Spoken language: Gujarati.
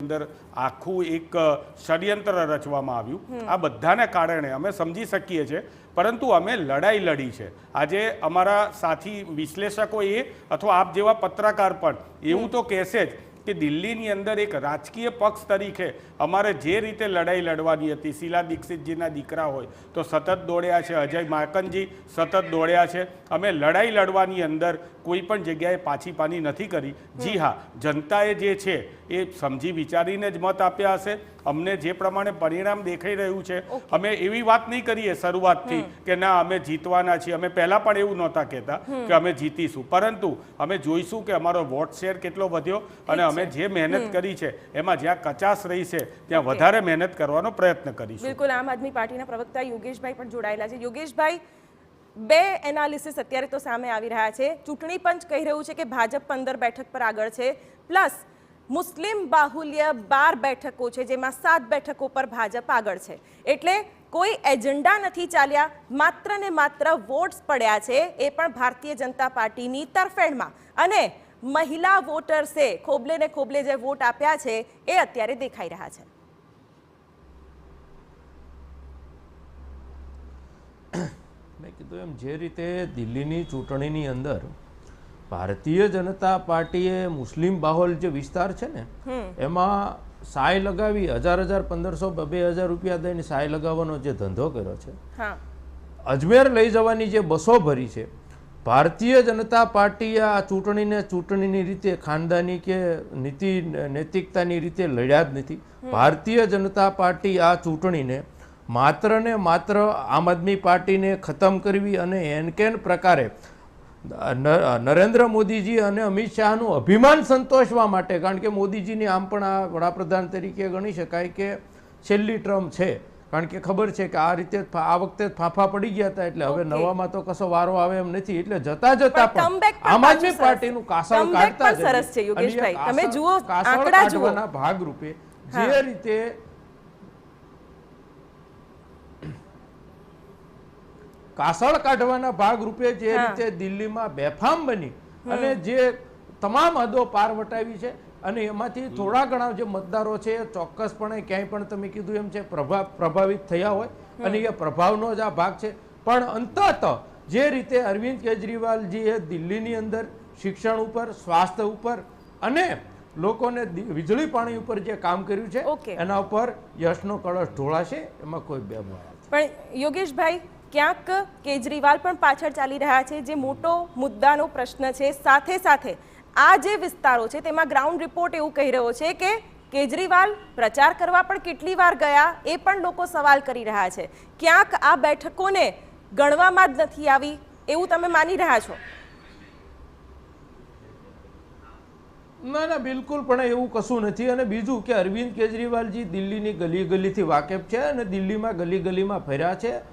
અંદર આખું એક ષડયંત્ર રચવામાં આવ્યું, આ બધાને કારણે અમે સમજી શકીએ છીએ, પરંતુ અમે લડાઈ લડી છે. આજે અમારા સાથી વિશ્લેષકો અથવા આપ જેવા પત્રકાર પણ એવું તો કહેશે જ કે દિલ્હીની અંદર એક રાજકીય પક્ષ તરીકે અમારે જે રીતે લડાઈ લડવાની હતી, શીલા દીક્ષિતજીના દીકરા હોય તો સતત દોડ્યા છે, અજય માકનજી સતત દોડ્યા છે. અમે લડાઈ લડવાની અંદર કોઈ પણ જગ્યાએ પાછી પાની નથી કરી. જી હા, જનતાએ જે છે એ સમજી વિચારીને જ મત આપ્યા હશે. અમને જે પ્રમાણે પરિણામ દેખાઈ રહ્યું છે, અમે એવી વાત નહીં કરીએ શરૂઆતથી કે ના અમે જીતવાના છીએ. અમે પહેલાં પણ એવું નહોતા કહેતા કે અમે જીતીશું, પરંતુ અમે જોઈશું કે અમારો વોટ શેર કેટલો વધ્યો અને અમે જે મહેનત કરી છે એમાં જ્યાં કચાશ રહી છે ત્યાં વધારે મહેનત કરવાનો પ્રયત્ન કરીશું. બિલકુલ. આમ આદમી પાર્ટીના પ્રવક્તા યોગેશભાઈ પણ જોડાયેલા છે. યોગેશભાઈ, બે એનાલિસિસ અત્યારે તો સામે આવી રહ્યા છે. ચૂંટણી પંચ કહી રહ્યું છે કે ભાજપ 15 બેઠક પર આગળ છે, પ્લસ મુસ્લિમ બાહુલ્ય 12 બેઠકો છે, જેમાં 7 બેઠકો પર ભાજપ આગળ છે. એટલે કોઈ એજન્ડા નથી ચાલ્યા, માત્ર ને માત્ર વોટ્સ પડ્યા છે, એ પણ ભારતીય જનતા પાર્ટીની તરફેણમાં. અને મહિલા વોટર્સે ખોબલે ને ખોબલે જે વોટ આપ્યા છે એ અત્યારે દેખાઈ રહ્યા છે. મેં કીધું એમ, જે રીતે દિલ્હીની ચૂંટણીની અંદર ભારતીય જનતા પાર્ટીએ મુસ્લિમ બાહુલ જે વિસ્તાર છે ને એમાં સાય લગાવી 1000 1500 2000 રૂપિયા દઈને સાય લગાવવાનો જે ધંધો કર્યો છે, અજમેર લઈ જવાની જે બસો ભરી છે, ભારતીય જનતા પાર્ટીએ આ ચૂંટણીની રીતે ખાનદાની કે નૈતિકતાની રીતે લડ્યા જ નથી. ભારતીય જનતા પાર્ટી આ ચૂંટણીને માત્ર ને માત્ર આમ આદમી પાર્ટીને ખતમ કરવી અને એનકેન પ્રકારે નરેન્દ્ર મોદીજી અને અમિત શાહનું અભિમાન સંતોષવા માટે, કારણ કે મોદીજીની આમ પણ આ વડાપ્રધાન તરીકે ગણી શકાય કે છેલ્લી ટર્મ છે, કારણ કે ખબર છે કે આ રીતે આ વખતે ફાંફા પડી ગયા હતા, એટલે હવે નવામાં તો કશો વારો આવે એમ નથી. એટલે જતા જતા પણ આમ આદમી પાર્ટીનું કાસળ કાઢતા સરસ છે. યોગેશભાઈ, તમે જુઓ આંકડા જુઓ, ભાગરૂપે જે રીતે કાસળ કાઢવાના ભાગરૂપે જે રીતે દિલ્હીમાં બેફામ બની અને જે તમામ હદો પાર વટાવી છે, અને એમાંથી થોડા ઘણા જે મતદારો છે એ ચોક્કસપણે ક્યાંય પણ તમે કીધું એમ છે પ્રભાવિત થયા હોય, અને એ પ્રભાવનો જ આ ભાગ છે. પણ અંતત જે રીતે અરવિંદ કેજરીવાલજીએ દિલ્હીની અંદર શિક્ષણ ઉપર, સ્વાસ્થ્ય ઉપર અને લોકોને વીજળી પાણી ઉપર જે કામ કર્યું છે એના ઉપર યશનો કળશ ઢોળાશે, એમાં કોઈ બે નથી. પણ યોગેશભાઈ, ક્યાંક કેજરીવાલ પણ પાછળ ચાલી રહ્યા છે, જે મોટો મુદ્દાનો પ્રશ્ન છે. સાથે સાથે આ જે વિસ્તારો છે તેમાં ગ્રાઉન્ડ રિપોર્ટ એવું કહી રહ્યો છે કે કેજરીવાલ પ્રચાર કરવા પણ કેટલી વાર ગયા એ પણ લોકો સવાલ કરી રહ્યા છે. ક્યાંક આ બેઠકોને ગણવામાં જ નથી આવી એવું તમે માની રહ્યા છો? ના ના, બિલકુલ પણ એવું કશું નથી. અને બીજું કે અરવિંદ કેજરીવાલજી દિલ્હીની ગલી ગલીથી વાકેફ છે અને દિલ્હીમાં ગલી ગલીમાં ફર્યા છે.